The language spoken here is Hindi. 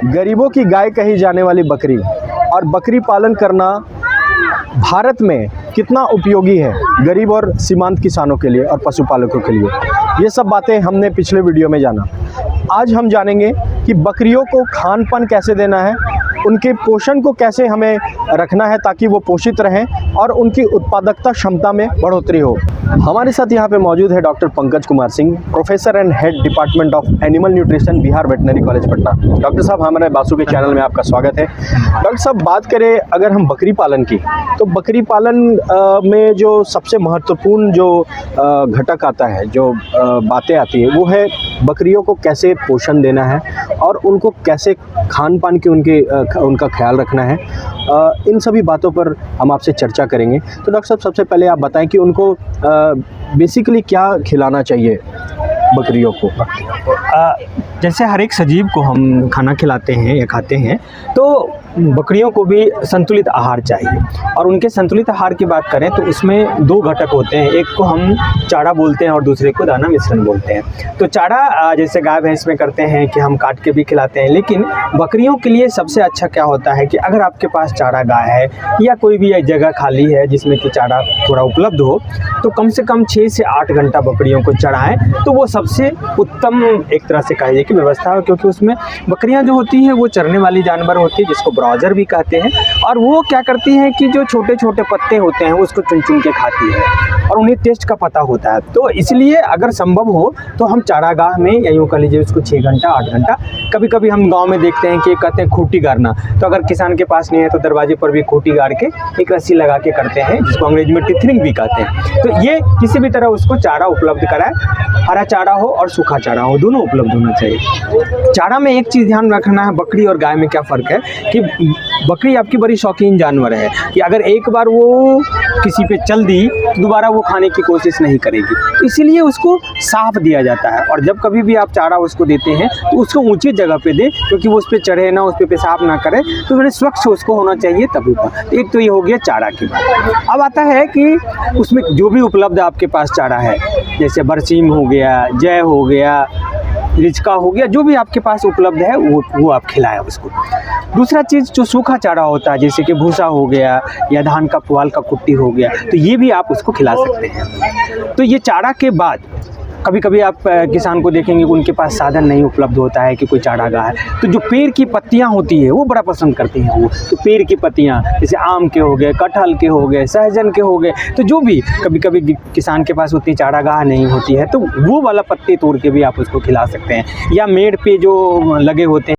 गरीबों की गाय कही जाने वाली बकरी और बकरी पालन करना भारत में कितना उपयोगी है गरीब और सीमांत किसानों के लिए और पशुपालकों के लिए, ये सब बातें हमने पिछले वीडियो में जाना। आज हम जानेंगे कि बकरियों को खान पान कैसे देना है, उनके पोषण को कैसे हमें रखना है ताकि वो पोषित रहें और उनकी उत्पादकता क्षमता में बढ़ोतरी हो। हमारे साथ यहाँ पे मौजूद है doctor Pankaj Kumar Singh, professor and head department of animal nutrition, Bihar veterinary college Patna. Doctor साहब, हमारे बासु के चैनल में आपका स्वागत है। डॉक्टर साहब, बात करें अगर हम बकरी पालन की, तो बकरी पालन में जो सबसे महत्वपूर्ण जो घटक आता है, जो बातें आती है, वो है बकरियों को कैसे पोषण देना है और उनको कैसे खान पान की उनका ख्याल रखना है। इन सभी बातों पर हम आपसे चर्चा करेंगे। तो डॉक्टर साहब, सबसे पहले आप बताएं कि उनको बेसिकली क्या खिलाना चाहिए बकरियों को। जैसे हर एक सजीव को हम खाना खिलाते हैं या खाते हैं, तो बकरियों को भी संतुलित आहार चाहिए। और उनके संतुलित आहार की बात करें तो उसमें दो घटक होते हैं, एक को हम चारा बोलते हैं और दूसरे को दाना मिश्रण बोलते हैं। तो चारा जैसे गाय भैंस में करते हैं कि हम काट के भी खिलाते हैं, लेकिन बकरियों के लिए सबसे अच्छा क्या होता है कि अगर आपके पास चारा गाय है या कोई भी जगह खाली है जिसमें कि चारा थोड़ा उपलब्ध हो, तो कम से कम 6 से 8 घंटा बकरियों को चराएं, तो वो सबसे उत्तम एक तरह से कहिए कि व्यवस्था है। क्योंकि उसमें बकरियां जो होती हैं वो चरने वाली जानवर होती है, जिसको ब्राउजर भी कहते हैं, और वो क्या करती हैं कि जो छोटे छोटे पत्ते होते हैं उसको चुन चुन के खाती है और उन्हें टेस्ट का पता होता है। तो इसलिए अगर संभव हो तो हम चारागाह में या यूँ कह लीजिए उसको 6 घंटा 8 घंटा, कभी कभी हम गांव में देखते हैं कि कहते हैं खूंटी गाड़ना, तो अगर किसान के पास नहीं है तो दरवाजे पर भी खूंटी गाड़ के एक रस्सी लगा के करते हैं, जिसको अंग्रेजी में टिथरिंग भी कहते हैं। तो ये किसी भी तरह उसको चारा उपलब्ध कराए, हरा चारा हो और सूखा चारा हो, दोनों उपलब्ध होना चाहिए। चारा में एक चीज़ ध्यान रखना है, बकरी और गाय में क्या फ़र्क है कि बकरी आपकी बड़ी शौकीन जानवर है कि अगर एक बार वो किसी पे चल दी तो दोबारा वो खाने की कोशिश नहीं करेगी, इसीलिए उसको साफ दिया जाता है। और जब कभी भी आप चारा उसको देते हैं तो उसको ऊंची जगह पे दें, क्योंकि वो उस पर चढ़े ना, उस पर पेशाब ना करे, तो बड़े स्वच्छ उसको होना चाहिए तभी पर। एक तो ये हो गया चारा की बात। अब आता है कि उसमें जो भी उपलब्ध आपके पास चारा है, जैसे बरसीम हो गया, जय हो गया, रिचका हो गया, जो भी आपके पास उपलब्ध है वो आप खिलाएं उसको। दूसरा चीज़ जो सूखा चारा होता है, जैसे कि भूसा हो गया या धान का पुआल का कुट्टी हो गया, तो ये भी आप उसको खिला सकते हैं। तो ये चारा के बाद कभी कभी आप किसान को देखेंगे कि उनके पास साधन नहीं उपलब्ध होता है कि कोई चारागाह है, तो जो पेड़ की पत्तियां होती है वो बड़ा पसंद करते हैं वो। तो पेड़ की पत्तियां जैसे आम के हो गए, कटहल के हो गए, सहजन के हो गए, तो जो भी कभी कभी किसान के पास उतनी चारागाह नहीं होती है, तो वो वाला पत्ते तोड़ के भी आप उसको खिला सकते हैं। या मेड़ पे जो लगे होते हैं